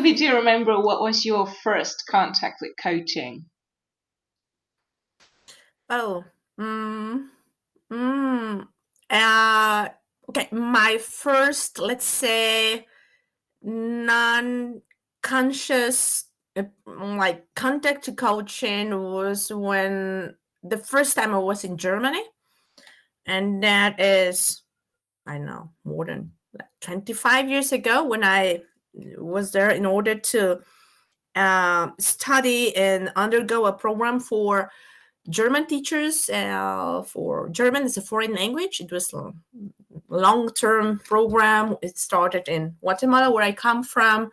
Silvia, do you remember what was your first contact with coaching? Oh, uh, okay. My first, let's say, non-conscious like contact to coaching was when the first time I was in Germany, and that is, I know, more than 25 years ago, when I was there in order to study and undergo a program for German teachers, for German as a foreign language. It was a long-term program. It started in Guatemala, where I come from,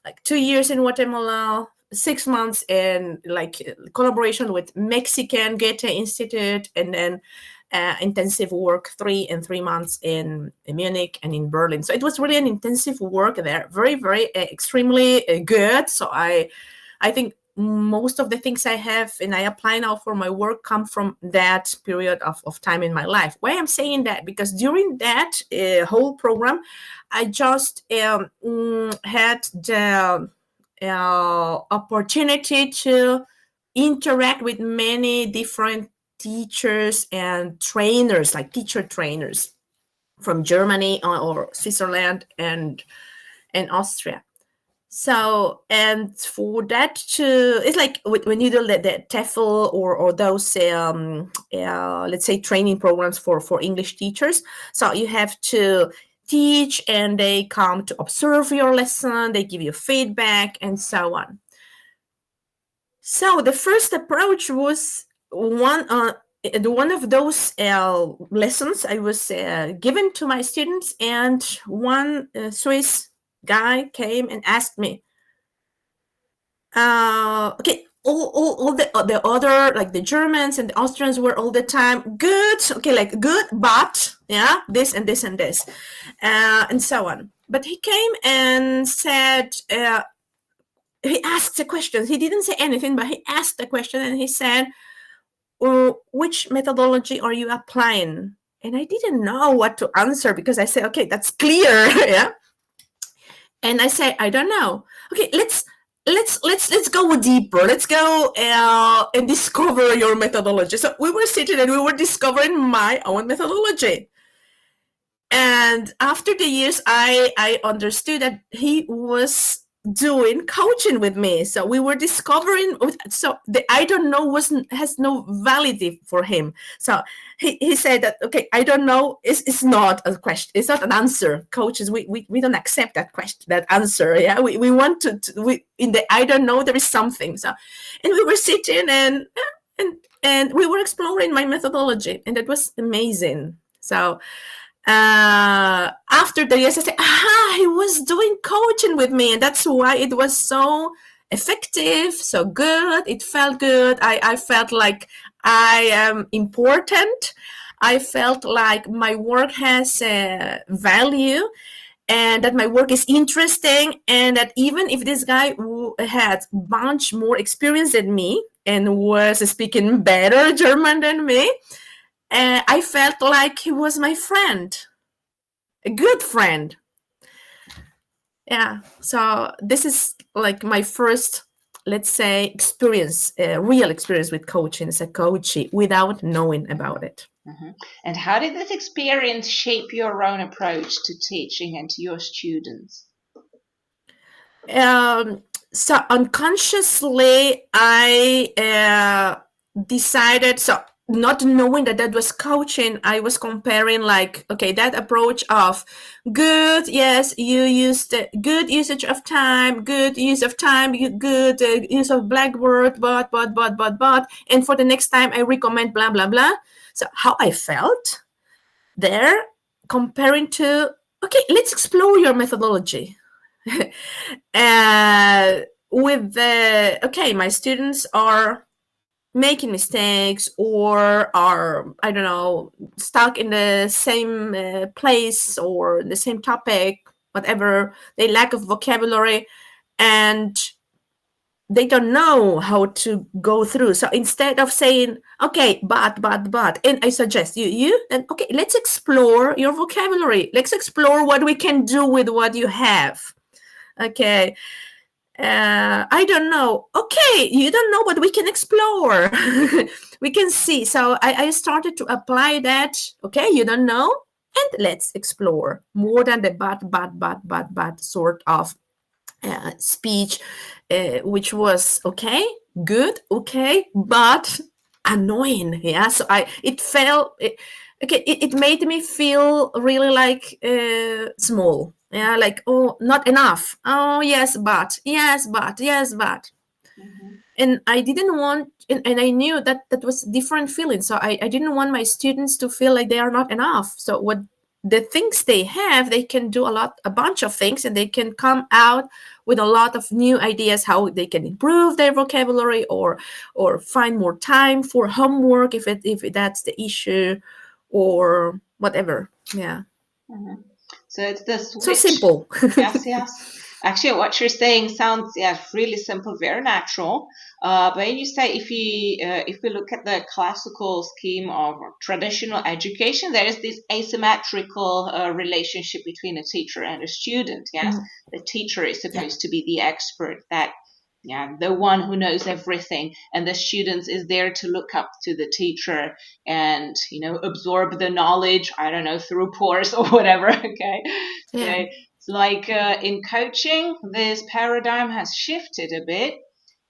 like 2 years in Guatemala, 6 months in like collaboration with Mexican Goethe Institute, and then intensive work 3 months in Munich and in Berlin. So it was really an intensive work there, very, very extremely good. So I think most of the things I have and I apply now for my work come from that period of time in my life. Why I'm saying that? Because during that whole program, I just had the opportunity to interact with many different teachers and trainers, like teacher trainers from Germany or Switzerland and Austria. So, and for that to, it's like when you do the TEFL or those, let's say, training programs for English teachers. So you have to teach, and they come to observe your lesson, they give you feedback, and so on. So the first approach was one of those lessons I was given to my students, and one Swiss guy came and asked me, okay, all the other, like the Germans and the Austrians, were all the time good, okay, like good, but yeah, this and this and this, and so on. But he came and said, he asked a question. He didn't say anything, but he asked a question, and he said, which methodology are you applying? And I didn't know what to answer, because I said, okay, that's clear. Yeah. And I said, I don't know. Okay, let's go deeper. Let's go and discover your methodology. So we were sitting and we were discovering my own methodology. And after the years, I understood that he was doing coaching with me. So we were discovering, so the I don't know has no validity for him. So he said that, okay, I don't know is not a question, it's not an answer. Coaches, we don't accept that question, that answer. Yeah, we want we in the I don't know there is something. So, and we were sitting and we were exploring my methodology, and it was amazing. So after the years, I said, he was doing coaching with me, and that's why it was so effective, so good. It felt good. I felt like I am important. I felt like my work has value, and that my work is interesting, and that even if this guy had much more experience than me and was speaking better German than me, I felt like he was my friend, a good friend. Yeah. So this is like my first, let's say, experience, real experience with coaching as a coachee without knowing about it. Mm-hmm. And how did this experience shape your own approach to teaching and to your students? So unconsciously, I decided, so not knowing that was coaching, I was comparing, like, okay, that approach of good, yes, you used good usage of time, good use of time, good use of Blackboard, but, and for the next time I recommend blah, blah, blah. So how I felt there, comparing to, okay, let's explore your methodology. With the, okay, my students are making mistakes or are, I don't know, stuck in the same place or the same topic, whatever, they lack of vocabulary and they don't know how to go through. So instead of saying, okay, but, and I suggest you, then, okay, let's explore your vocabulary. Let's explore what we can do with what you have. Okay. I don't know. Okay, you don't know, but we can explore. We can see. So I started to apply that. Okay, you don't know, and let's explore more than the but sort of speech, which was okay, good, okay, but annoying. Yeah, so it made me feel really like small. Yeah, like, oh, not enough. Oh, yes, but. Mm-hmm. And I didn't want, and I knew that that was different feeling. So I didn't want my students to feel like they are not enough. So what the things they have, they can do a bunch of things, and they can come out with a lot of new ideas how they can improve their vocabulary, or find more time for homework if that's the issue, or whatever. Yeah. Mm-hmm. So it's the So switch. simple. Yes, yes. Actually, what you're saying sounds, yeah, really simple, very natural. But when you say, if we look at the classical scheme of traditional education, there is this asymmetrical relationship between a teacher and a student. Yes, Mhm. the teacher is Yeah. supposed to be the expert, that, yeah, the one who knows everything, and the students is there to look up to the teacher and, absorb the knowledge, I don't know, through pores or whatever. Okay, so Yeah. it's like, in coaching, this paradigm has shifted a bit,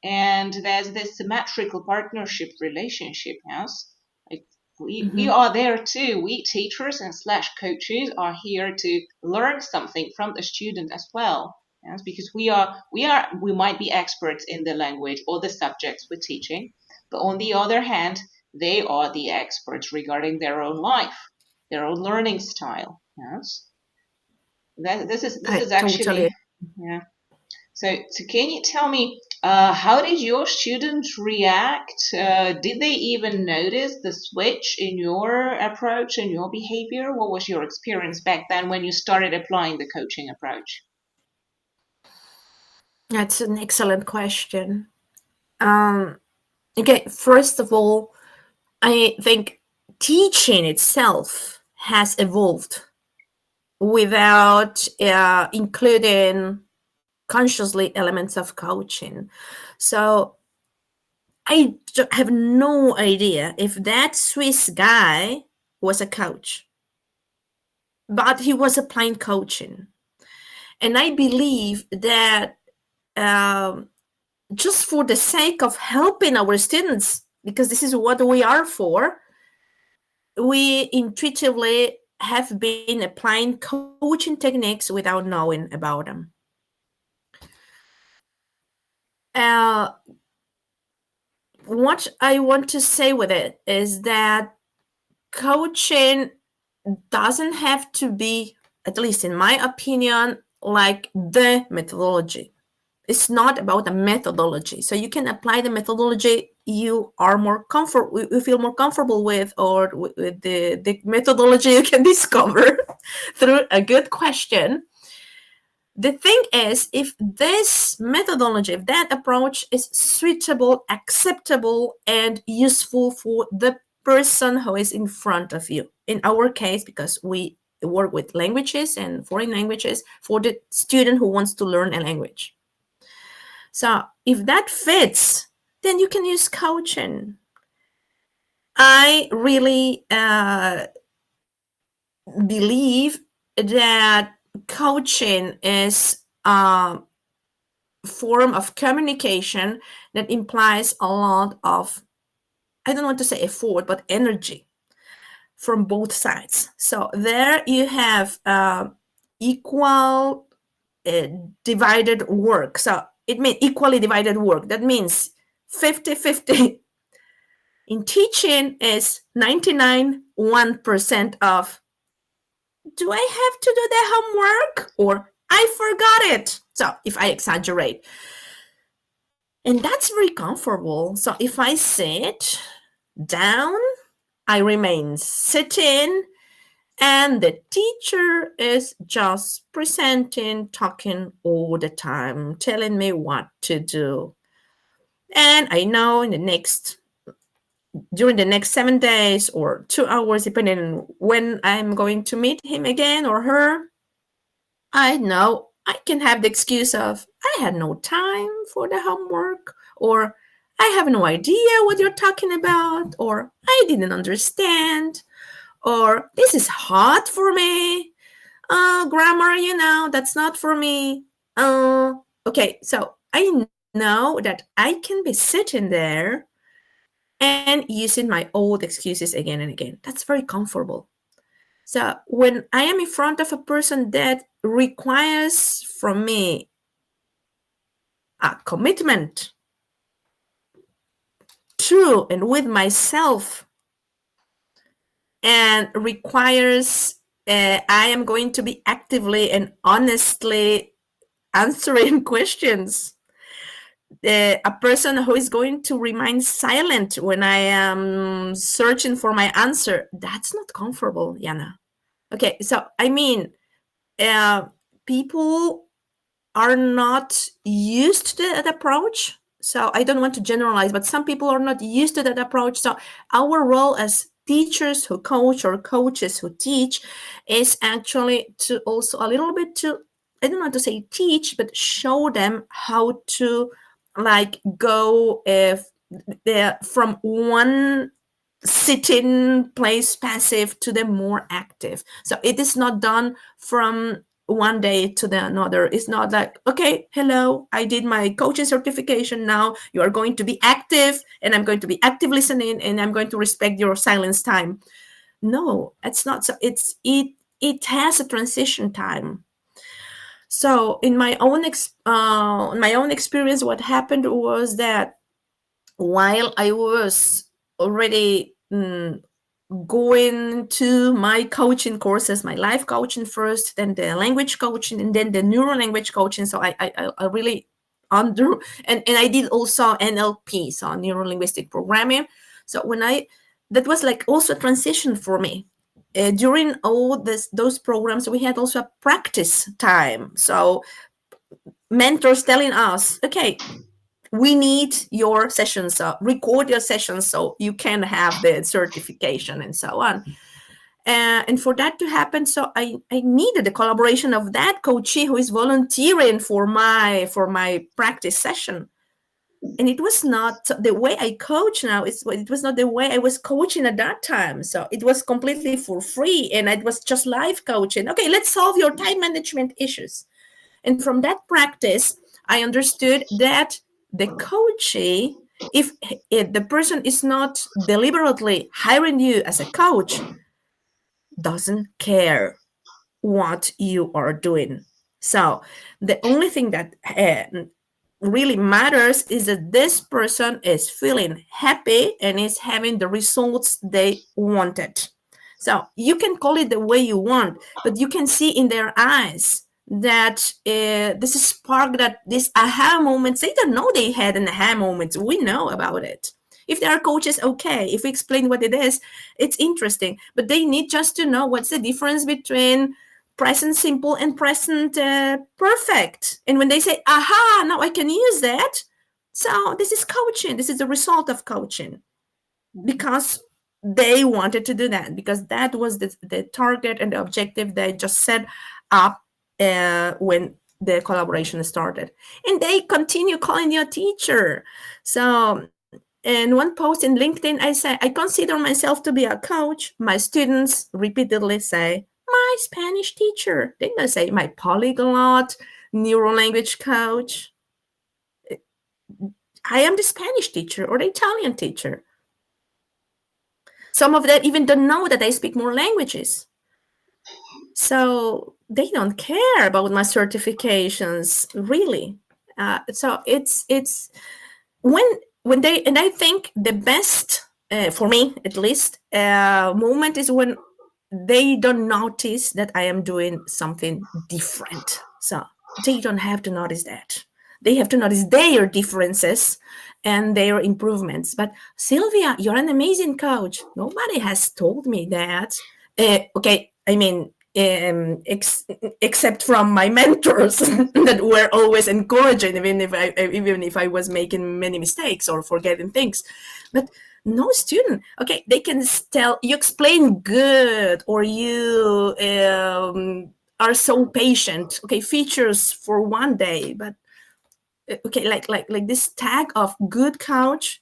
and there's this symmetrical partnership relationship. Yes, like, we Hmm. are there too. We teachers and slash coaches are here to learn something from the student as well. Yes, because we might be experts in the language or the subjects we're teaching, but on the other hand, they are the experts regarding their own life, their own learning style. Yes, this I is totally. actually, yeah. So can you tell me, how did your students react? Did they even notice the switch in your approach and your behavior? What was your experience back then when you started applying the coaching approach? That's an excellent question. Um, okay, first of all, I think teaching itself has evolved without including consciously elements of coaching. So have no idea if that Swiss guy was a coach, but he was applying coaching. And I believe that um, just for the sake of helping our students, because this is what we are for, we intuitively have been applying coaching techniques without knowing about them. Uh, what I want to say with it is that coaching doesn't have to be, at least in my opinion, like the methodology. It's not about the methodology. So you can apply the methodology you are more comfort you feel more comfortable with, or with the methodology you can discover through a good question. The thing is, if this methodology, if that approach is suitable, acceptable, and useful for the person who is in front of you, in our case, because we work with languages and foreign languages, for the student who wants to learn a language. So if that fits, then you can use coaching. I really believe that coaching is a form of communication that implies a lot of, I don't want to say effort, but energy from both sides. So there you have equal uh, divided work. So it means equally divided work. That means 50-50. In teaching is 99.1% of, do I have to do the homework, or I forgot it? So if I exaggerate, and that's very comfortable. So if I sit down, I remain sitting, and the teacher is just presenting, talking all the time, telling me what to do. And I know during the next 7 days or 2 hours, depending on when I'm going to meet him again or her, I know I can have the excuse of, I had no time for the homework, or I have no idea what you're talking about, or I didn't understand, or this is hard for me. Grammar, that's not for me. Okay, so I know that I can be sitting there and using my old excuses again and again. That's very comfortable. So when I am in front of a person that requires from me a commitment to and with myself, and requires I am going to be actively and honestly answering questions. A person who is going to remain silent when I am searching for my answer, that's not comfortable, Yana. Okay, so I mean, uh, people are not used to that approach. So I don't want to generalize, but some people are not used to that approach. So our role as teachers who coach or coaches who teach is actually to also a little bit to, I don't want to say teach, but show them how to like go if they're from one sitting place passive to the more active. So it is not done from one day to the another. It's not like, okay, hello, I did my coaching certification. Now you are going to be active, and I'm going to be active listening, and I'm going to respect your silence time. No, it's not. So it has a transition time. So in my own experience, what happened was that while I was already going to my coaching courses, my life coaching first, then the language coaching, and then the neuro language coaching. So I really under and I did also NLP, so neuro linguistic programming. So that was like also a transition for me. During all those programs, we had also a practice time. So mentors telling us, okay, we need your sessions, record your sessions so you can have the certification and so on. And for that to happen, so I needed the collaboration of that coachee who is volunteering for my practice session. And it was not the way I coach now. It was not the way I was coaching at that time. So it was completely for free, and it was just live coaching. Okay, let's solve your time management issues. And from that practice, I understood that the coachee, if the person is not deliberately hiring you as a coach, doesn't care what you are doing. So the only thing that really matters is that this person is feeling happy and is having the results they wanted. So you can call it the way you want, but you can see in their eyes that this is spark, that this aha moments. They don't know they had an aha moment. We know about it. If they are coaches, okay. If we explain what it is, it's interesting. But they need just to know what's the difference between present simple and present perfect. And when they say, aha, now I can use that. So this is coaching. This is the result of coaching, because they wanted to do that, because that was the target and the objective they just set up when the collaboration started. And they continue calling you a teacher. So in one post in LinkedIn, I say, I consider myself to be a coach. My students repeatedly say, my Spanish teacher. They don't say my polyglot neuro language coach. I am the Spanish teacher or the Italian teacher. Some of them even don't know that I speak more languages. So they don't care about my certifications, really. So it's when they, and I think the best for me at least moment is when they don't notice that I am doing something different. So they don't have to notice that. They have to notice their differences and their improvements. But Silvia, you're an amazing coach. Nobody has told me that. Okay, I mean, except from my mentors that were always encouraging, even if I was making many mistakes or forgetting things. But no student, they can tell you explain good, or you are so patient. Okay, features for one day, but okay, like this tag of good coach,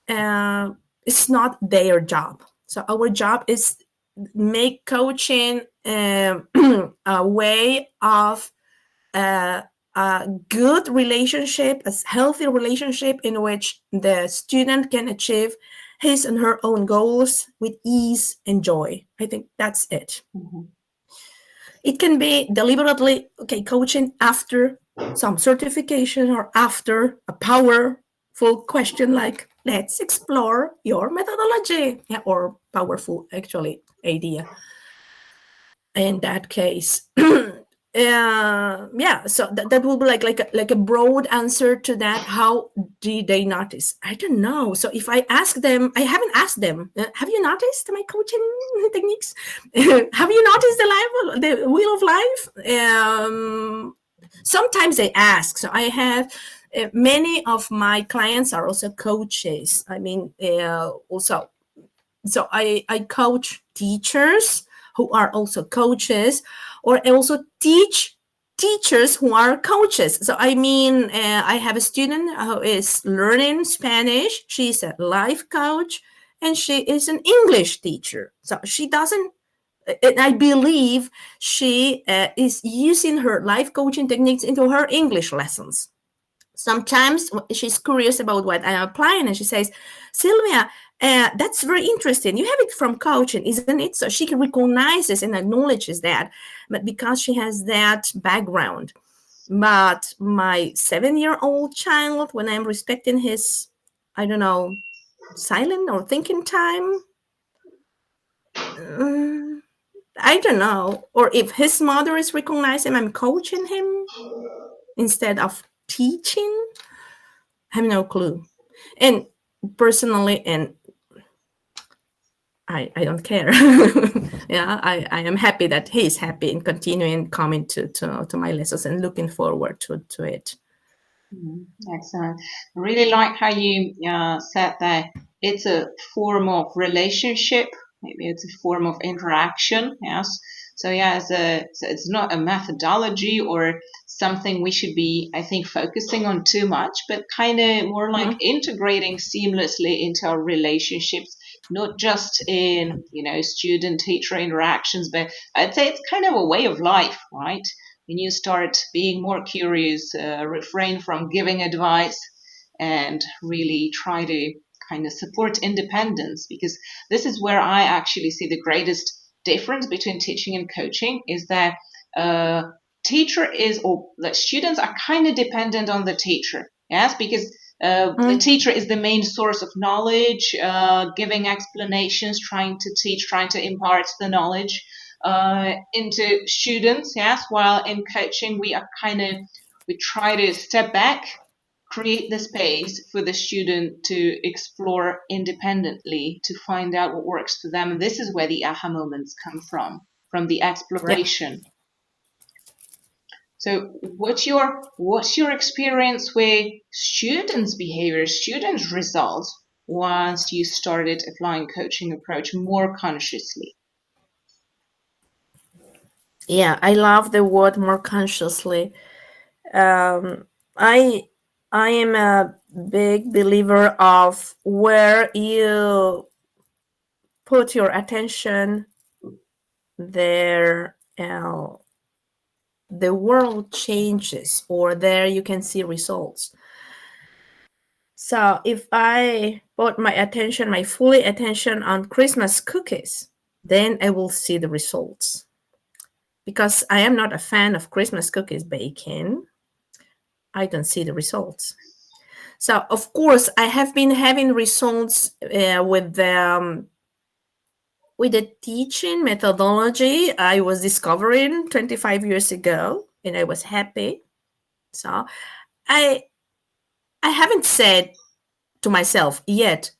it's not their job. So our job is make coaching a way of a good relationship, a healthy relationship in which the student can achieve his and her own goals with ease and joy. I think that's it. Mhm. It can be deliberately, okay, coaching after some certification or after a powerful question like, let's explore your methodology, yeah, or powerful, actually, idea in that case. Yeah, so that will be like a broad answer to that. How did they notice? I don't know. So if I ask them, I haven't asked them, have you noticed my coaching techniques? Have you noticed the wheel of life? Sometimes they ask. So I have many of my clients are also coaches. I mean, also, so I coach teachers who are also coaches, or I also teach teachers who are coaches. So I mean, I have a student who is learning Spanish. She's a life coach, and she is an English teacher. So she doesn't. And I believe she is using her life coaching techniques into her English lessons. Sometimes she's curious about what I'm applying, and she says, Silvia, that's very interesting. You have it from coaching, isn't it? So she recognizes and acknowledges that, but because she has that background. But my 7-year-old child, when I'm respecting his, I don't know, silent or thinking time, I don't know. Or if his mother is recognizing I'm coaching him instead of teaching, I have no clue. And personally, and I don't care. Yeah, I am happy that he's happy and continuing coming to my lessons and looking forward to it. Excellent. I really like how you said that it's a form of relationship. Maybe it's a form of interaction. Yes. So yeah, so it's not a methodology or something we should be, I think, focusing on too much, but kind of more like Mhm. integrating seamlessly into our relationships, not just in, student-teacher interactions, but I'd say it's kind of a way of life, right? When you start being more curious, refrain from giving advice, and really try to kind of support independence, because this is where I actually see the greatest difference between teaching and coaching is that uh, teacher is, or the students are kind of dependent on the teacher. Yes, because the Mm. teacher is the main source of knowledge, giving explanations, trying to teach, trying to impart the knowledge into students. Yes, while in coaching we try to step back, create the space for the student to explore independently, to find out what works for them. And this is where the aha moments come from the Yeah. exploration. So what's your experience with students' behavior, students' results once you started applying coaching approach more consciously? Yeah, I love the word more consciously. Um, I I am a big believer of where you put your attention there, the world changes, or there you can see results. So if I put my attention, my fully attention on Christmas cookies, then I will see the results. Because I am not a fan of Christmas cookies baking, I don't see the results. So of course I have been having results with the teaching methodology I was discovering 25 years ago, and I was happy. So I I haven't said to myself yet,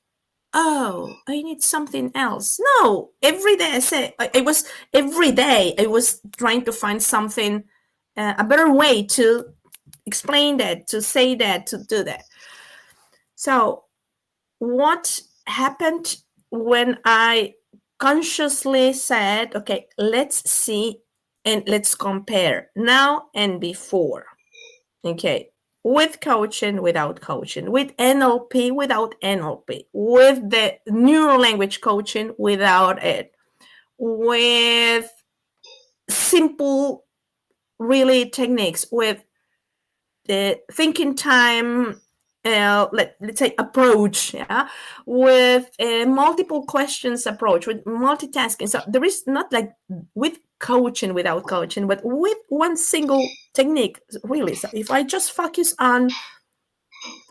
oh, I need something else. No, every day every day I was trying to find something, a better way to explain that, to say that, to do that. So what happened when I consciously said, okay, let's see And let's compare now and before. Okay. With coaching, without coaching, with NLP, without NLP, with the neural language coaching, without it, with simple, really techniques, with the thinking time, let's say approach, yeah, with a multiple questions approach, with multitasking. So there is not like with coaching, without coaching, but with one single technique, really. So if I just focus on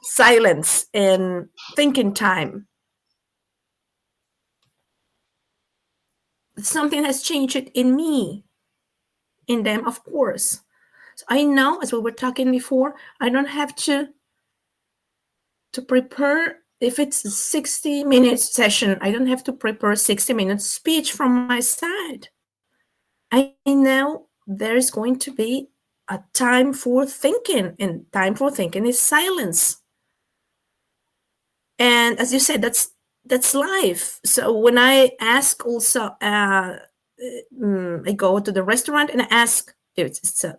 silence and thinking time, something has changed in me, in them, of course. So I know, as we were talking before, I don't have to prepare. If it's a 60 minutes session, I don't have to prepare 60 minutes speech from my side. I know there's going to be a time for thinking, and time for thinking is silence. And as you said, that's life. So when I ask also, I go to the restaurant and I ask, if it's a,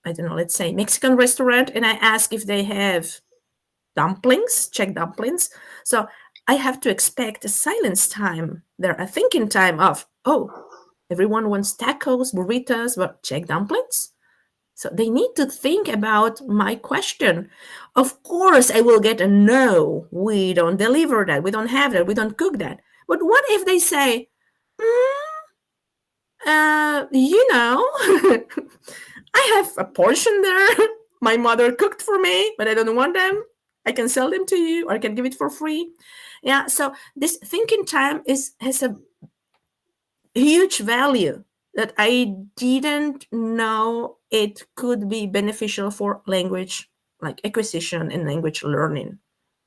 I don't know, let's say Mexican restaurant, and I ask if they have dumplings, check dumplings. So I have to expect a silence time there, a thinking time of, oh, everyone wants tacos, burritos, but check dumplings. So they need to think about my question. Of course, I will get a no. We don't deliver that. We don't have that. We don't cook that. But what if they say, you know, I have a portion there. My mother cooked for me, but I don't want them. I can sell them to you, or I can give it for free. Yeah. So this thinking time has a huge value that I didn't know it could be beneficial for language like acquisition and language learning.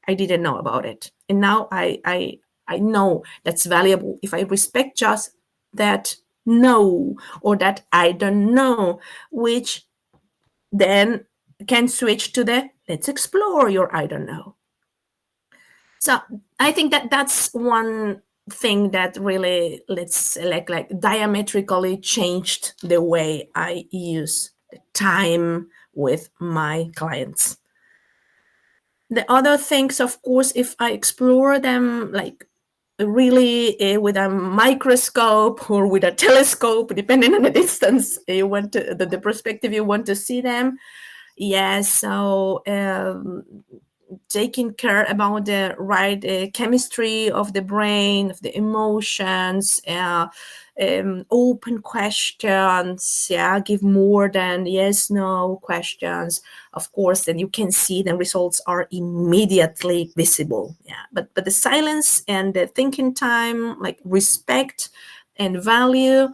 I didn't know about it. And now I know that's valuable if I respect just that no, or that I don't know, which then can switch to the let's explore your I don't know. So I think that that's one thing that really, let's like diametrically changed the way I use the time with my clients. The other things, of course, if I explore them like really with a microscope or with a telescope, depending on the distance you want to, the perspective you want to see them. Yes, so taking care about the right chemistry of the brain, of the emotions, open questions, yeah, give more than yes, no questions. Of course, then you can see the results are immediately visible. Yeah, but the silence and the thinking time, like respect and value,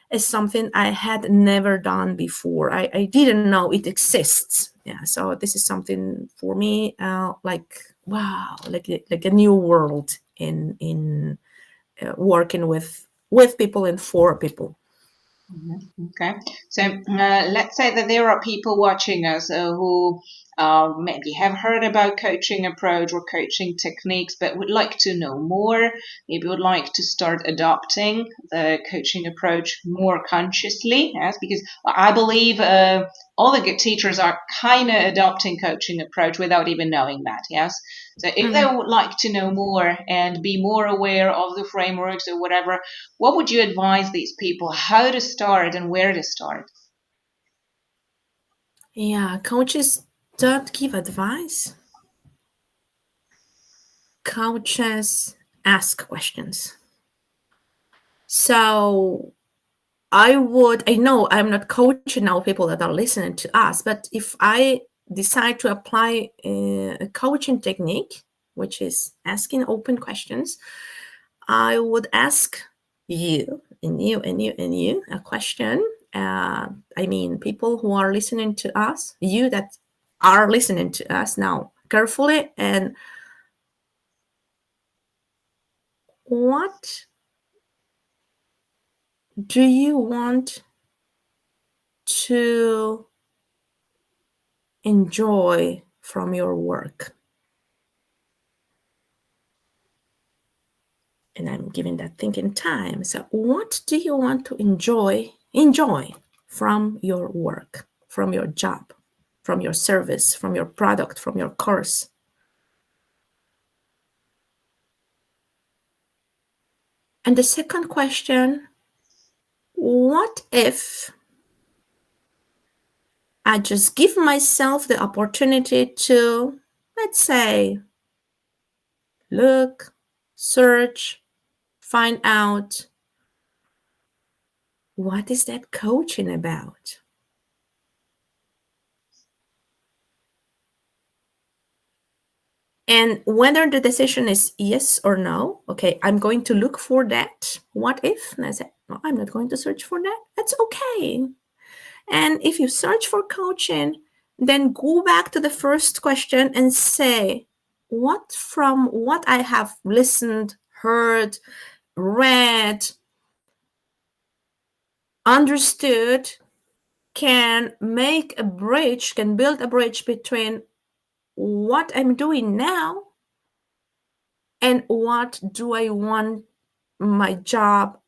is something I had never done before. I didn't know it exists. Yeah, so this is something for me, like wow, like a new world in working with people and for people. Okay, so let's say that there are people watching us who maybe have heard about coaching approach or coaching techniques, but would like to know more. Maybe would like to start adopting the coaching approach more consciously. Yes, because I believe all the good teachers are kind of adopting coaching approach without even knowing that. Yes. So if they would like to know more and be more aware of the frameworks or whatever, what would you advise these people how to start and where to start? Yeah, coaches don't give advice. Coaches ask questions. So I know I'm not coaching now people that are listening to us, but if I decide to apply a coaching technique, which is asking open questions, I would ask you and you and you and you a question. I mean, people who are listening to us, you that are listening to us now carefully, and what do you want to enjoy from your work? And I'm giving that thinking time. So what do you want to enjoy? from your work, from your job, from your service, from your product, from your course? And the second question, what if I just give myself the opportunity to, let's say, look, search, find out what is that coaching about? And whether the decision is yes or no, okay, I'm going to look for that. What if? And I said, no, I'm not going to search for that. That's okay. And if you search for coaching, then go back to the first question and say, what from what I have listened, heard, read, understood can make a bridge, can build a bridge between what I'm doing now and what do I want my job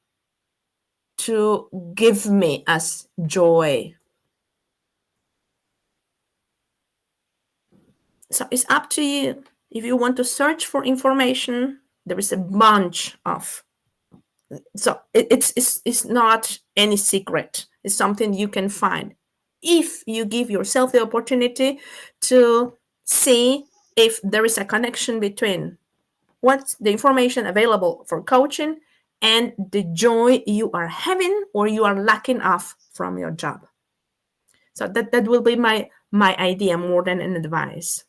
to give me as joy. So it's up to you. If you want to search for information, there is a bunch of. So it's not any secret. It's something you can find if you give yourself the opportunity to see if there is a connection between what's the information available for coaching and the joy you are having or you are lacking of from your job. So that will be my idea more than an advice.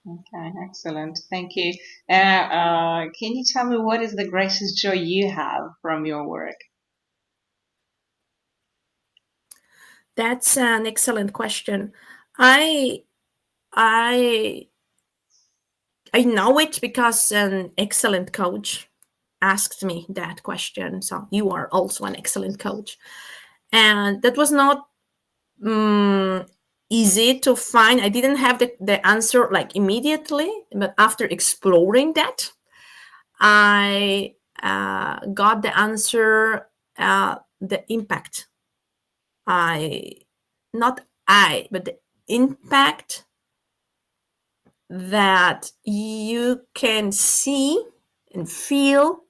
Okay, excellent. Thank you. Can you tell me what is the greatest joy you have from your work? That's an excellent question. I I I know it because an excellent coach asked me that question. So you are also an excellent coach, and that was not um, easy to find. I didn't have the answer like immediately, but after exploring that, I got the answer. The impact I not I but the impact that you can see and feel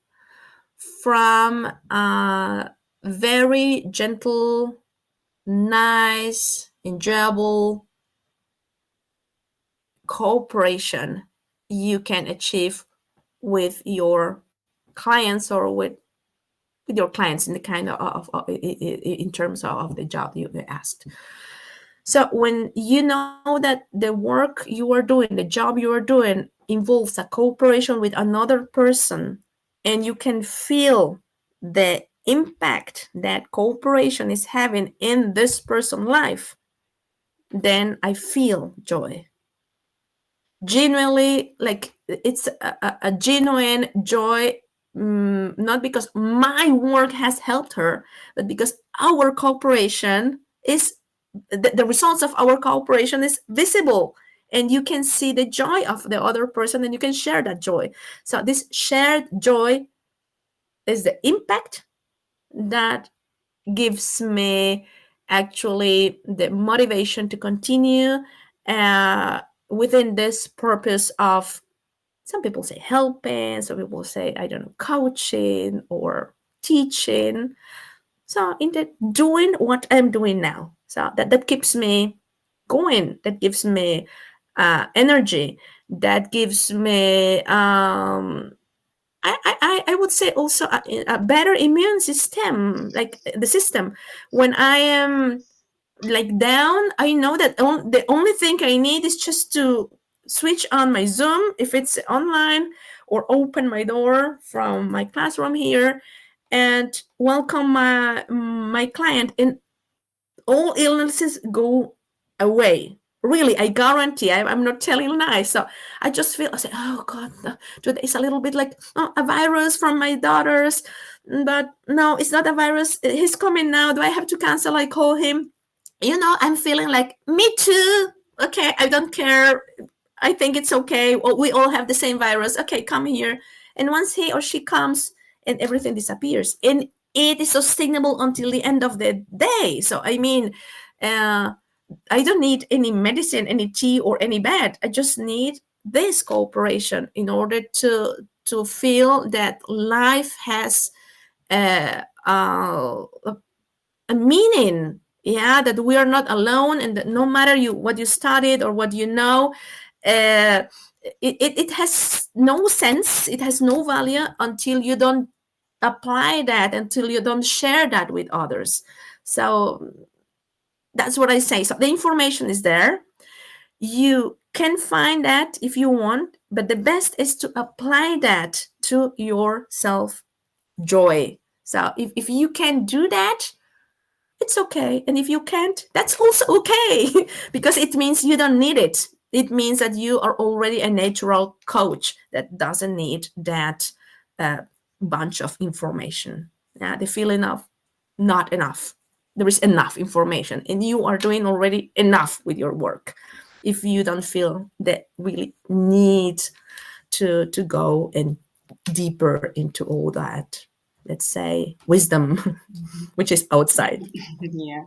from a very gentle, nice, enjoyable cooperation you can achieve with your clients or with your clients in the kind in terms of the job you asked. So when you know that the work you are doing, the job you are doing involves a cooperation with another person, and you can feel the impact that cooperation is having in this person's life, then I feel joy. Genuinely, like it's a genuine joy, not because my work has helped her, but because our cooperation is the results of our cooperation is visible, and you can see the joy of the other person and you can share that joy. So this shared joy is the impact that gives me actually the motivation to continue uh, within this purpose of, some people say helping, some people say, I don't know, coaching or teaching. So in the doing what I'm doing now, so that keeps me going, that gives me energy, that gives me I would say also a better immune system, like the system. When I am like down, I know that the only thing I need is just to switch on my Zoom if it's online, or open my door from my classroom here and welcome my client, and all illnesses go away. Really, I guarantee. I'm not telling lies. So I just feel, I say, oh God, today is a little bit like, oh, a virus from my daughters. But no, it's not a virus. He's coming now. Do I have to cancel? I call him. I'm feeling like, me too. Okay, I don't care. I think it's okay. Well, we all have the same virus. Okay, come here. And once he or she comes, and everything disappears. And it is sustainable until the end of the day. So I mean, uh, I don't need any medicine, any tea, or any bed. I just need this cooperation in order to feel that life has a meaning. Yeah, that we are not alone, and that no matter you what you studied or what you know, uh, it has no sense. It has no value until you don't apply that, until you don't share that with others. So that's what I say. So the information is there. You can find that if you want, but the best is to apply that to your self joy. So if you can do that, it's okay. And if you can't, that's also okay because it means you don't need it. It means that you are already a natural coach that doesn't need that uh, bunch of information. Yeah, the feeling of not enough. There is enough information, and you are doing already enough with your work. If you don't feel that really need to go and deeper into all that, let's say, wisdom, which is outside. Yeah.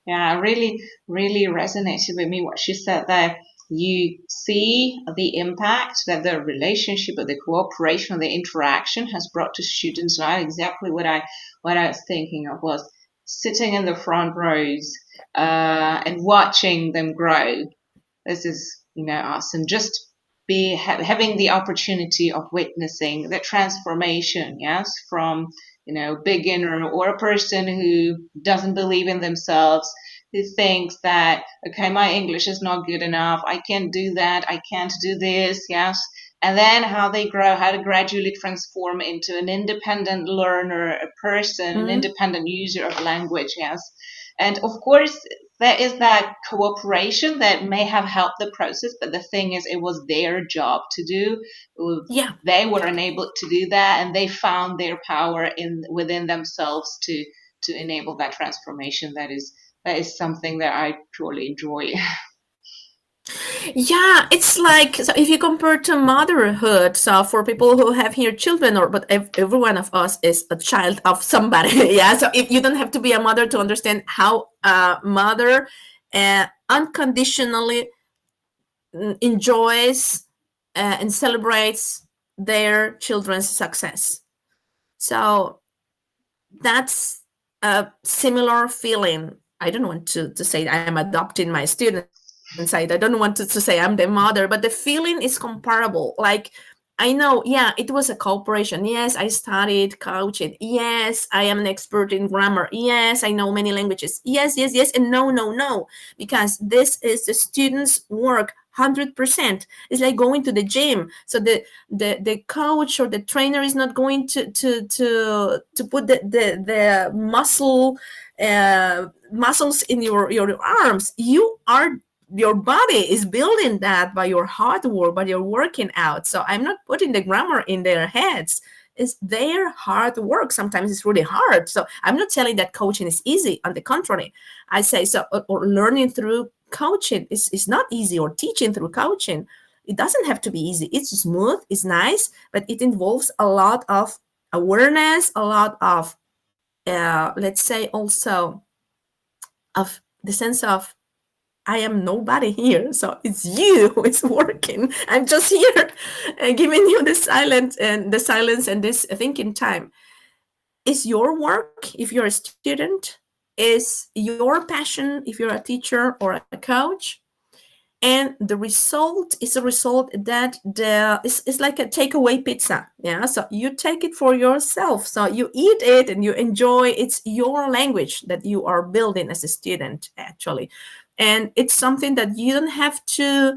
Yeah, really, really resonated with me what she said there. You see the impact that the relationship or the cooperation or the interaction has brought to students. Now, exactly what I was thinking of was sitting in the front rows and watching them grow. This is, awesome. Just having the opportunity of witnessing the transformation, yes, from, beginner or a person who doesn't believe in themselves, who thinks that, okay, my English is not good enough, I can't do that, I can't do this, yes. And then how they grow, how to gradually transform into an independent learner, a person, an Mm-hmm. independent user of language, yes. And of course, there is that cooperation that may have helped the process, but the thing is, it was their job to do. Yeah. They were unable to do that, and they found their power within themselves to enable that transformation. That is something that I truly enjoy. Yeah, it's like, so if you compare to motherhood, so for people who have here children, or but every one of us is a child of somebody. Yeah, so if you don't have to be a mother to understand how a mother unconditionally enjoys and celebrates their children's success. So that's a similar feeling. I don't want to say I'm adopting my students. I don't want to say I'm the mother, but the feeling is comparable. Like, I know, yeah, it was a cooperation. Yes, I studied coaching. Yes, I am an expert in grammar. Yes, I know many languages. Yes, yes, yes, and no, no, no, because this is the student's work. 100%. It's like going to the gym. So the coach or the trainer is not going to put the muscles in your arms. Your body is building that by your hard work, by your working out. So I'm not putting the grammar in their heads. It's their hard work. Sometimes it's really hard. So I'm not telling that coaching is easy. On the contrary, I say so. Or learning through coaching is not easy, or teaching through coaching. It doesn't have to be easy. It's smooth, it's nice, but it involves a lot of awareness, a lot of, let's say, also of the sense of I am nobody here, so it's you who is working. I'm just here and giving you the silence and this thinking time. Is your work, if you're a student, is your passion, if you're a teacher or a coach, and the result is a result that it's like a takeaway pizza. Yeah, so you take it for yourself, so you eat it and you enjoy. It's your language that you are building as a student, actually, and it's something that you don't have to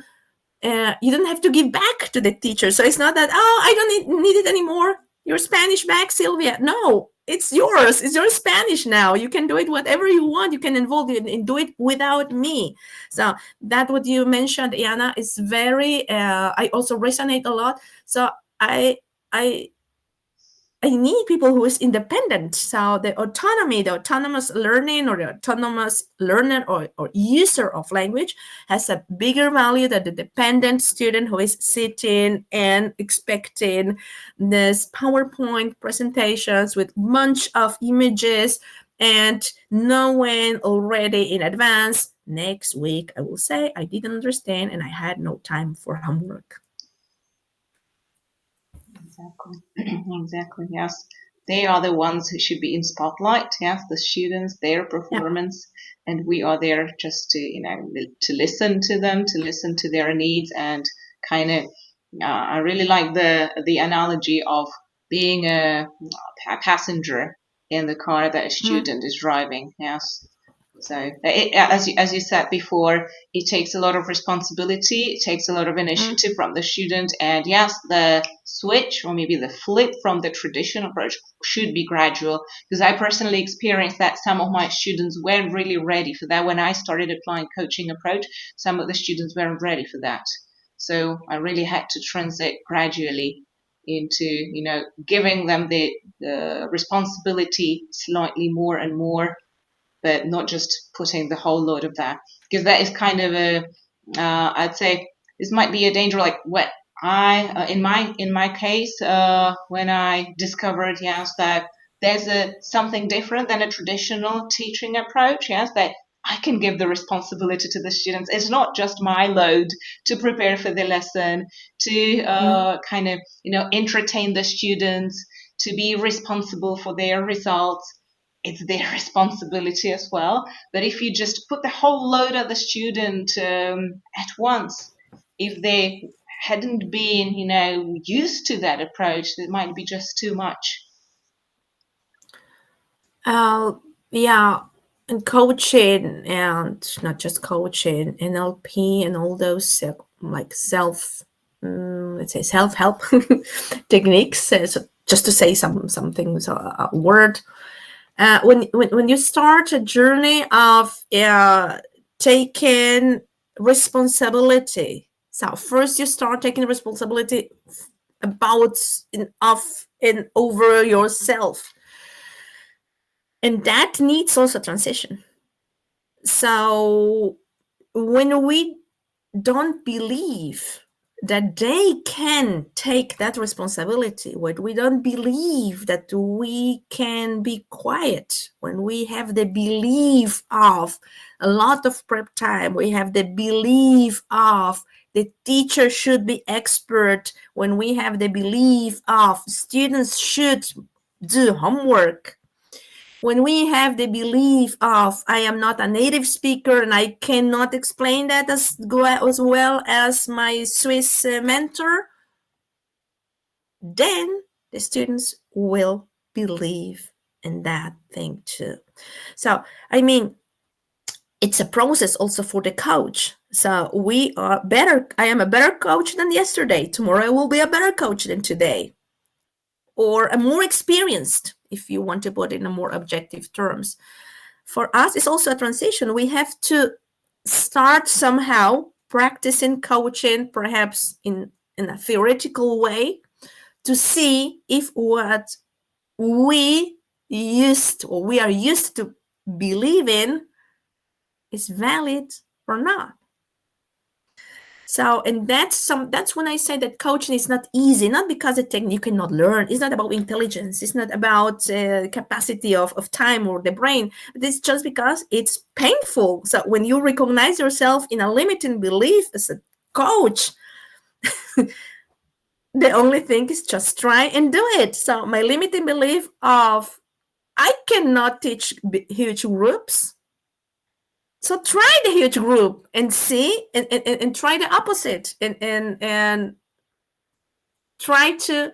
give back to the teacher. So it's not that, oh, I don't need it anymore. Your Spanish back, Silvia. No, it's yours. It's your Spanish now. You can do it whatever you want. You can involve it and do it without me. So that what you mentioned, Iana, is very. I also resonate a lot. So I I I need people who is independent. So the autonomy, the autonomous learning, or the autonomous learner or user of language has a bigger value than the dependent student who is sitting and expecting this PowerPoint presentations with bunch of images and knowing already in advance, next week I will say I didn't understand and I had no time for homework. Exactly. Exactly. Yes. They are the ones who should be in spotlight. Yes, the students, their performance, yeah. And we are there just to, to listen to them, to listen to their needs, and kind of. I really like the analogy of being a passenger in the car that a student is driving. Yes. So, as you said before, it takes a lot of responsibility. It takes a lot of initiative from the student, and yes, the switch or maybe the flip from the traditional approach should be gradual. Because I personally experienced that some of my students weren't really ready for that. When I started applying coaching approach, some of the students weren't ready for that. So I really had to transit gradually into giving them the responsibility slightly more and more, but not just putting the whole load of that, because that is kind of I'd say this might be a danger. Like what I in my case, when I discovered, yes, that there's something different than a traditional teaching approach, yes, that I can give the responsibility to the students. It's not just my load to prepare for the lesson, to kind of entertain the students, to be responsible for their results. It's their responsibility as well. But if you just put the whole load on the student at once, if they hadn't been, used to that approach, it might be just too much. Yeah, and coaching, and not just coaching, NLP and all those like let's say self-help techniques. So just to say something, so a word. When you start a journey of taking responsibility, so first you start taking responsibility about and over yourself, and that needs also transition. So when we don't believe that they can take that responsibility, when we don't believe that we can be quiet, when we have the belief of a lot of prep time, we have the belief of the teacher should be expert, when we have the belief of students should do homework, when we have the belief of I am not a native speaker and I cannot explain that as well as my Swiss mentor, then the students will believe in that thing too. So, I mean, it's a process also for the coach. So we are better. I am a better coach than yesterday. Tomorrow I will be a better coach than today, or a more experienced, if you want to put it in a more objective terms. For us, it's also a transition. We have to start somehow practicing coaching, perhaps in a theoretical way, to see if what we we are used to believe in is valid or not. So, and that's when I say that coaching is not easy, not because the technique you cannot learn. It's not about intelligence. It's not about capacity of time or the brain. It's just because it's painful. So when you recognize yourself in a limiting belief as a coach, the only thing is just try and do it. So my limiting belief of I cannot teach huge groups. So try the huge group and see and try the opposite and try to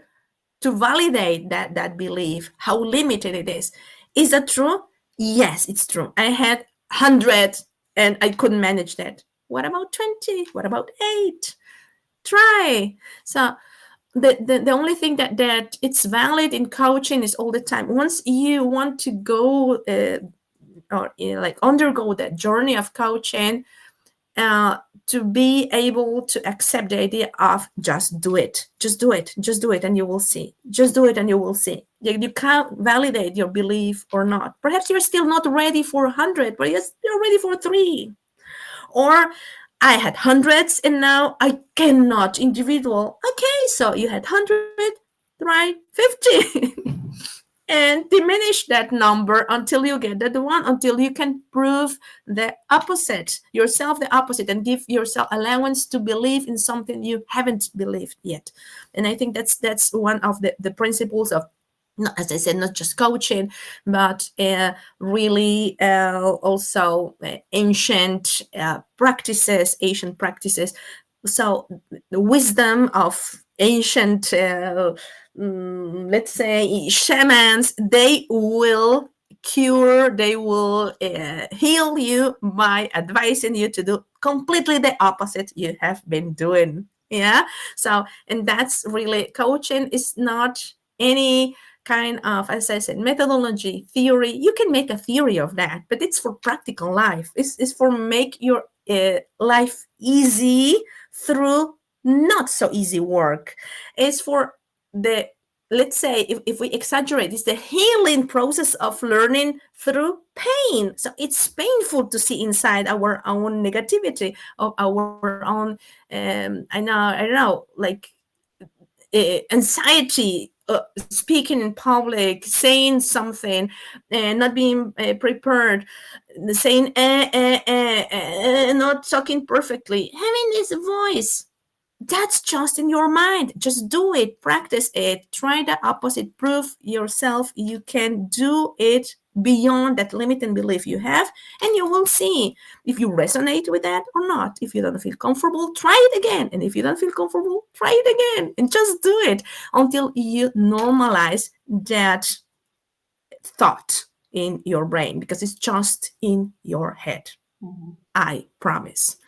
validate that belief, how limited it is. Is that true? Yes, it's true. I had 100 and I couldn't manage that. What about 20? What about 8? Try. So the only thing that it's valid in coaching is all the time. Once you want to go or like undergo that journey of coaching, to be able to accept the idea of just do it, just do it, just do it, and you will see. Just do it, and you will see. You can't validate your belief or not. Perhaps you're still not ready for 100, but you're ready for 3. Or I had hundreds and now I cannot individual. Okay, so you had 100, try 50. And diminish that number until you get that one, until you can prove the opposite, yourself the opposite, and give yourself allowance to believe in something you haven't believed yet. And I think that's one of the principles of, as I said, not just coaching, but really also ancient practices, Asian practices. So the wisdom of ancient, let's say, shamans, they will cure, they will heal you by advising you to do completely the opposite you have been doing. Yeah. So, and that's really, coaching is not any kind of, as I said, methodology, theory. You can make a theory of that, but it's for practical life. It's for make your life easy through not so easy work. It's for the, let's say, if we exaggerate, it's the healing process of learning through pain. So it's painful to see inside our own negativity, of our own I don't know, like anxiety, speaking in public, saying something, not being prepared, saying not talking perfectly, having this voice. That's just in your mind. Just do it, practice it, try the opposite, prove yourself you can do it beyond that limiting belief you have, and you will see if you resonate with that or not. If you don't feel comfortable, try it again. And if you don't feel comfortable, try it again, and just do it until you normalize that thought in your brain, because it's just in your head. Mm-hmm. I promise.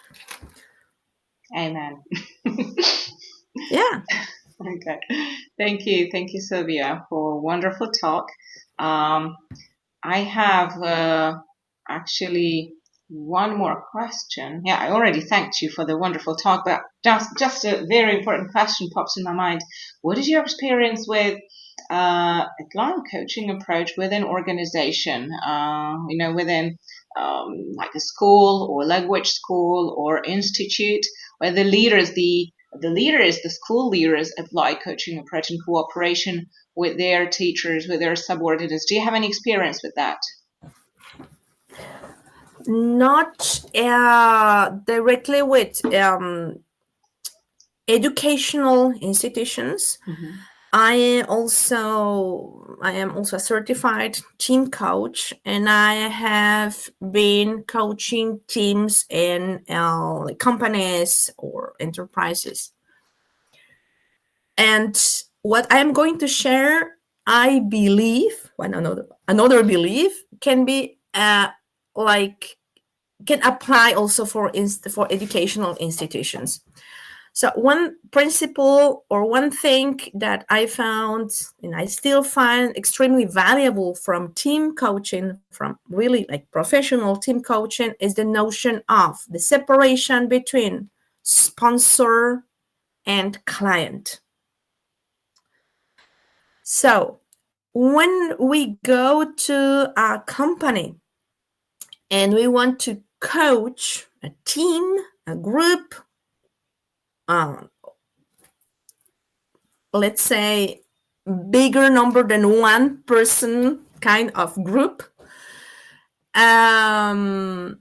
Amen. Yeah. Okay. Thank you, Silvia, for a wonderful talk. I have actually one more question. Yeah, I already thanked you for the wonderful talk, but just a very important question pops in my mind. What is your experience with a client coaching approach within organization? Within like a school or language school or institute, where the school leaders apply coaching approach in cooperation with their teachers, with their subordinates. Do you have any experience with that? Not directly with educational institutions. Mm-hmm. I am also a certified team coach, and I have been coaching teams in companies or enterprises. And what I am going to share, I believe, another belief can be like can apply also for educational institutions. So one principle or one thing that I found, and I still find extremely valuable from team coaching, from really like professional team coaching, is the notion of the separation between sponsor and client. So when we go to a company and we want to coach a team, a group, let's say bigger number than one person kind of group, then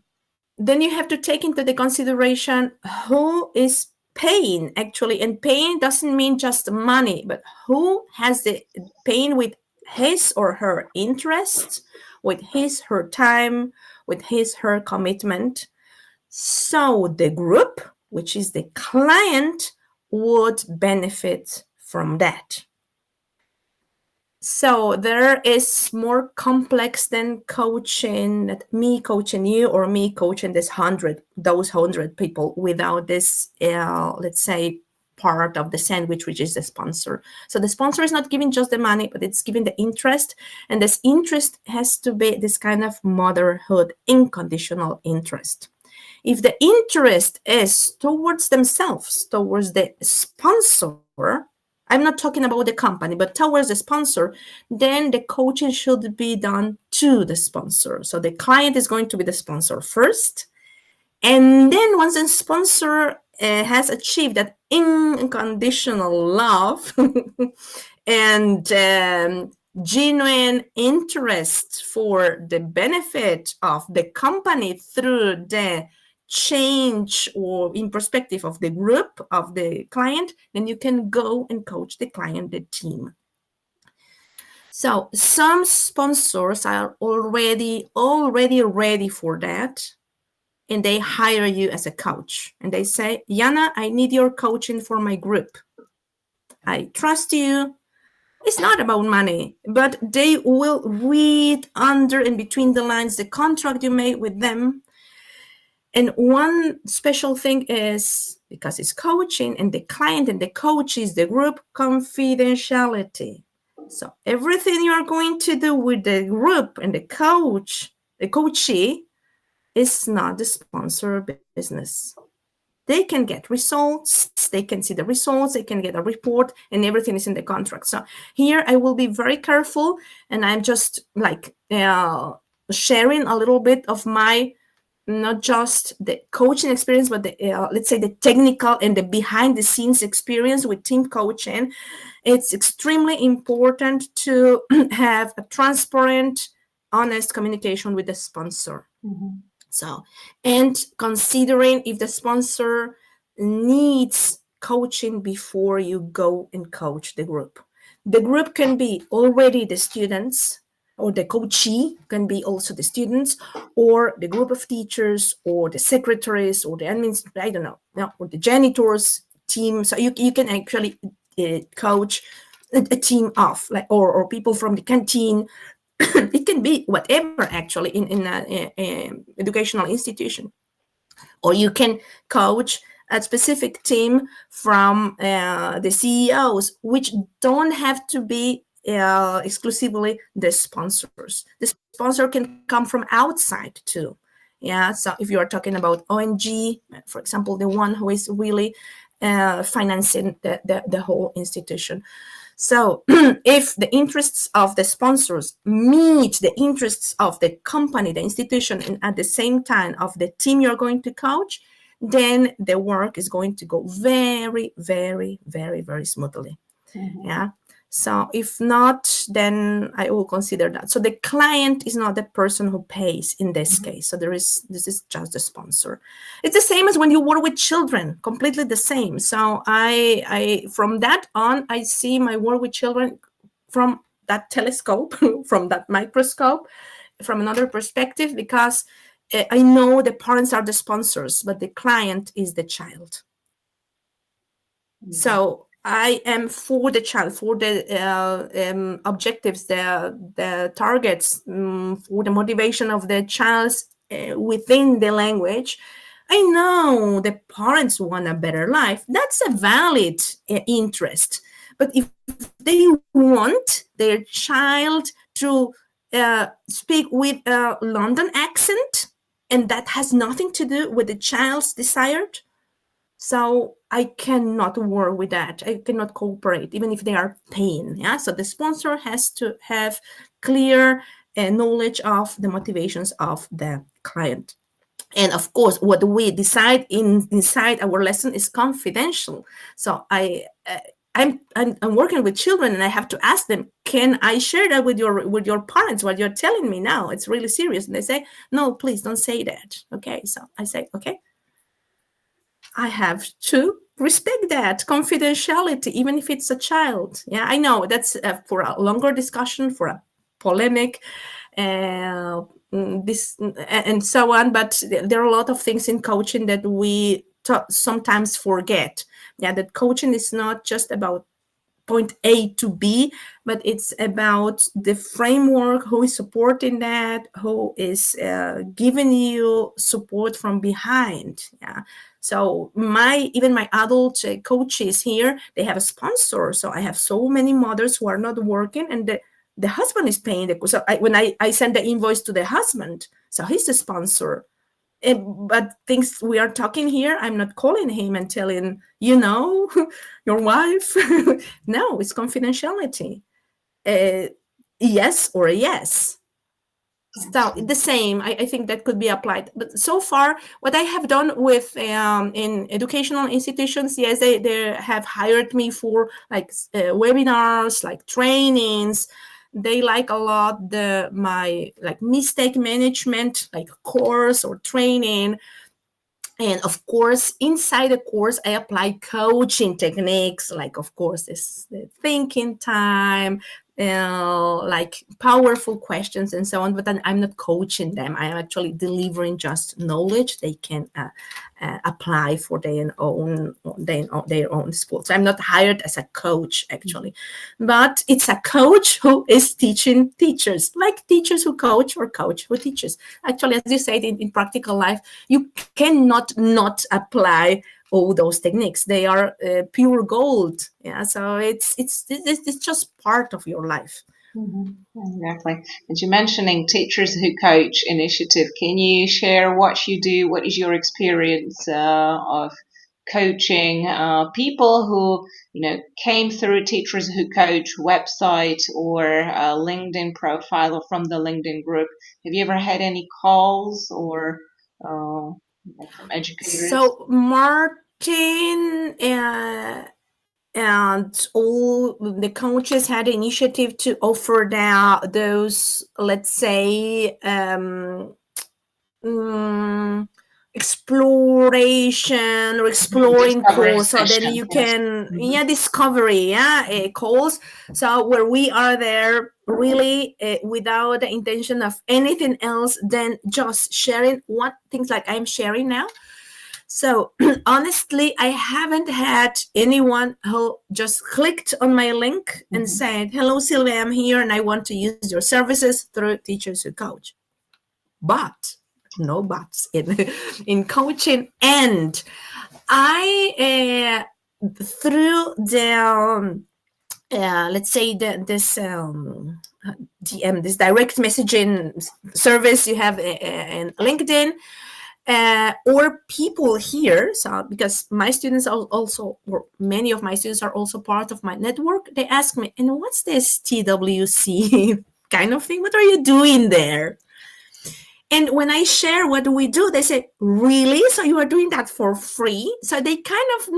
you have to take into the consideration who is paying actually. And paying doesn't mean just money, but who has the paying with his or her interest, with his her time, with his her commitment. So the group, which is the client, would benefit from that. So there is more complex than coaching, that me coaching you or me coaching those 100 people without this, let's say, part of the sandwich, which is the sponsor. So the sponsor is not giving just the money, but it's giving the interest. And this interest has to be this kind of motherhood, unconditional interest. If the interest is towards themselves, towards the sponsor, I'm not talking about the company, but towards the sponsor, then the coaching should be done to the sponsor. So the client is going to be the sponsor first. And then once the sponsor has achieved that unconditional love and genuine interest for the benefit of the company through the change or in perspective of the group of the client, then you can go and coach the client, the team. So some sponsors are already ready for that, and they hire you as a coach, and they say, Yana, I need your coaching for my group. I trust you. It's not about money, but they will read under and between the lines the contract you made with them. And one special thing is, because it's coaching and the client and the coach is the group, confidentiality. So everything you are going to do with the group and the coachee, is not the sponsor business. They can get results, they can see the results, they can get a report, and everything is in the contract. So here I will be very careful, and I'm just like sharing a little bit of my, not just the coaching experience, but the let's say the technical and the behind the scenes experience with team coaching. It's extremely important to have a transparent, honest communication with the sponsor. Mm-hmm. So, and considering if the sponsor needs coaching before you go and coach the group. The group can be already the students, or the coachee can be also the students, or the group of teachers, or the secretaries, or the admins, I don't know, or the janitors team. So you can actually coach a team of, like, or people from the canteen. It can be whatever, actually, in an educational institution. Or you can coach a specific team from the CEOs, which don't have to be exclusively the sponsors. The sponsor can come from outside too. Yeah, so if you are talking about ONG, for example, the one who is really financing the whole institution. So if the interests of the sponsors meet the interests of the company, the institution, and at the same time of the team you're going to coach, then the work is going to go very, very, very, very smoothly. Mm-hmm. Yeah. So if not, then I will consider that. So the client is not the person who pays in this case. So this is just the sponsor. It's the same as when you work with children, completely the same. So I from that on, I see my work with children from that telescope, from that microscope, from another perspective, because I know the parents are the sponsors, but the client is the child. Mm-hmm. So I am for the child, for the objectives, the targets, for the motivation of the child within the language. I know the parents want a better life. That's a valid interest. But if they want their child to speak with a London accent, and that has nothing to do with the child's desired, so I cannot work with that. I cannot cooperate, even if they are paying. Yeah. So the sponsor has to have clear knowledge of the motivations of the client. And of course, what we decide inside our lesson is confidential. So I'm working with children, and I have to ask them, can I share that with your parents, what you're telling me now? It's really serious. And they say, no, please don't say that. Okay. So I say, okay, I have to respect that confidentiality, even if it's a child. Yeah, I know that's for a longer discussion, for a polemic, this and so on. But there are a lot of things in coaching that we sometimes forget. Yeah, that coaching is not just about point A to B, but it's about the framework, who is supporting that, who is giving you support from behind. Yeah. So even my adult coaches here, they have a sponsor. So I have so many mothers who are not working, and the husband is paying the. So when I send the invoice to the husband, so he's the sponsor. But things we are talking here, I'm not calling him and telling, you know, your wife. No, it's confidentiality. Yes or a yes. So the same, I think that could be applied. But so far, what I have done with in educational institutions, yes, they have hired me for like webinars, like trainings. They like a lot my like mistake management, like course or training. And of course, inside the course, I apply coaching techniques, like, of course, this the thinking time, like powerful questions and so on. But then I'm not coaching them. I am actually delivering just knowledge they can apply for their own school. So I'm not hired as a coach, actually, but it's a coach who is teaching teachers, like teachers who coach or coach who teaches. Actually, as you said, in practical life, you cannot not apply all those techniques. They are pure gold. Yeah, so it's just part of your life. Exactly. And you're mentioning Teachers Who Coach initiative. Can you share what you do? What is your experience of coaching people who came through Teachers Who Coach website or LinkedIn profile or from the LinkedIn group? Have you ever had any calls or from educators? So Martin and all the coaches had an initiative to offer those, let's say, exploration or exploring Discovery calls, so then session, you yes. can discovery calls, so where we are there really without the intention of anything else than just sharing what things like I'm sharing now. So honestly, I haven't had anyone who just clicked on my link and said, "Hello, Silvia, I'm here and I want to use your services through Teachers Who Coach." But no buts in coaching. And I through the let's say this DM, this direct messaging service you have in LinkedIn, or people here. So because my students are also, or many of my students are also part of my network, they ask me, and what's this TWC kind of thing? What are you doing there? And when I share what do we do, they say, really? So you are doing that for free? So they kind of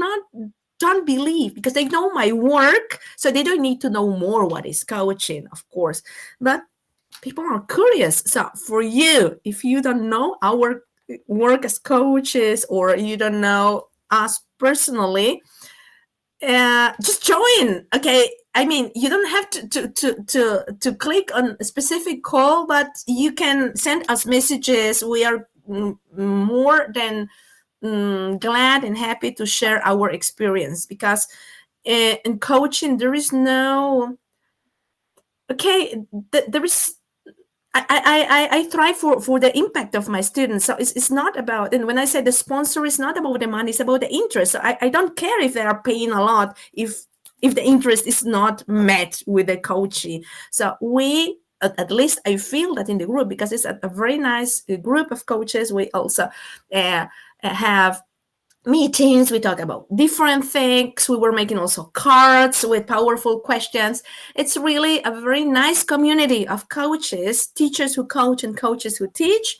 don't believe, because they know my work, so they don't need to know more what is coaching, of course. But people are curious. So for you, if you don't know our work as coaches, or you don't know us personally, just join. Okay, I mean, you don't have to click on a specific call, but you can send us messages. We are more than glad and happy to share our experience, because in coaching there is no, okay, there is, I thrive for the impact of my students. So it's not about, and when I say the sponsor, it's not about the money, it's about the interest. So I don't care if they are paying a lot if the interest is not met with the coaching. So we, at least I feel that in the group, because it's a very nice group of coaches, we also have meetings, we talk about different things, we were making also cards with powerful questions. It's really a very nice community of coaches, teachers who coach and coaches who teach,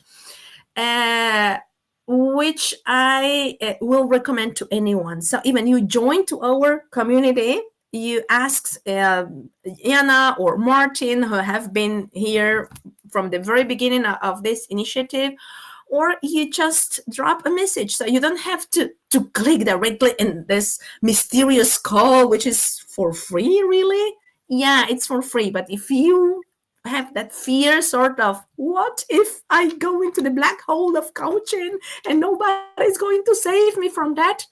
which I will recommend to anyone. So even you join to our community, you ask Anna or Martin, who have been here from the very beginning of this initiative, or you just drop a message. So you don't have to click directly in this mysterious call, which is for free, really. Yeah, it's for free. But if you have that fear, sort of, what if I go into the black hole of coaching and nobody's going to save me from that?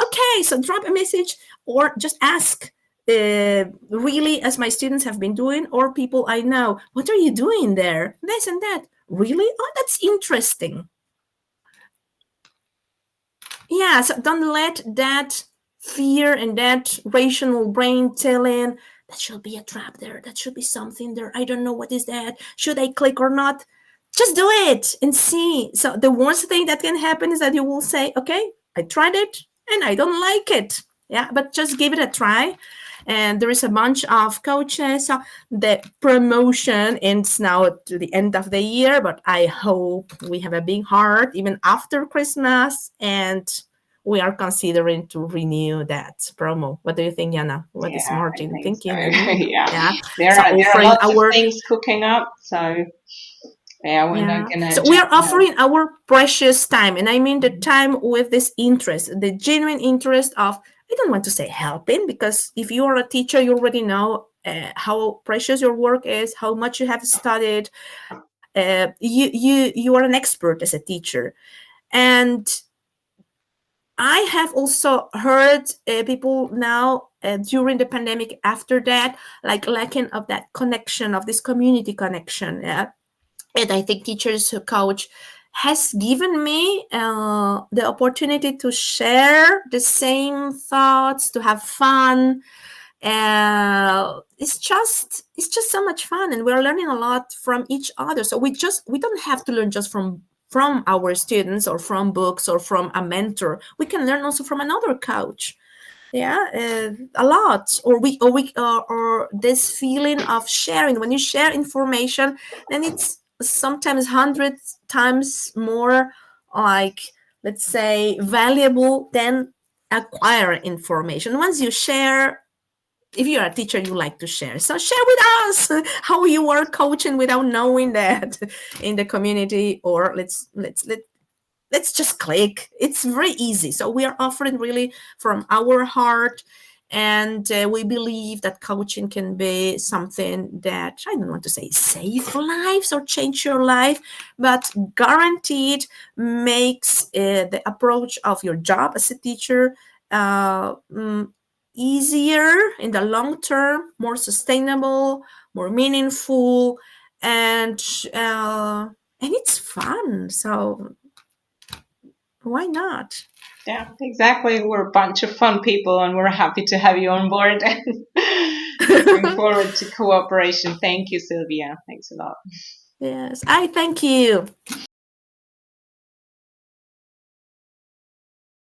Okay, so drop a message or just ask. Really, as my students have been doing, or people I know, what are you doing there? This and that. Really? Oh, that's interesting. Yeah, so don't let that fear and that rational brain telling that should be a trap there, that should be something there, I don't know what is that, should I click or not? just do it and see. So the worst thing that can happen is that you will say, okay, I tried it and I don't like it. Yeah, but just give it a try. And there is a bunch of coaches. So the promotion ends now to the end of the year, but I hope we have a big heart even after Christmas, and we are considering to renew that promo. What do you think, Yana? What is Yeah, I Martin think so. thinking? And Yeah, yeah, there so are offering lots of our things cooking up. So yeah, we're not yeah. gonna So we jump are ahead. offering our precious time. And I mean the time with this interest, the genuine interest of, I don't want to say helping, because if you are a teacher, you already know how precious your work is, how much you have studied. You are an expert as a teacher. And I have also heard people now during the pandemic after that, like lacking of that connection, of this community connection. Yeah, and I think Teachers Who Coach has given me the opportunity to share the same thoughts, to have fun. It's just so much fun, and we're learning a lot from each other. So we don't have to learn just from our students or from books or from a mentor. We can learn also from another coach. Yeah, a lot. Or this feeling of sharing. When you share information, then it's sometimes hundreds times more, like, let's say, valuable than acquire information. Once you share, if you're a teacher, you like to share, so share with us how you are coaching without knowing that in the community. Or let's just click. It's very easy. So we are offering really from our heart. And we believe that coaching can be something that, I don't want to say save lives or change your life, but guaranteed makes the approach of your job as a teacher uh, mm, easier in the long term, more sustainable, more meaningful, and uh, and it's fun. So why not? Yeah, exactly. We're a bunch of fun people, and we're happy to have you on board. Looking forward to cooperation. Thank you, Sylvia. Thanks a lot. Yes, I thank you.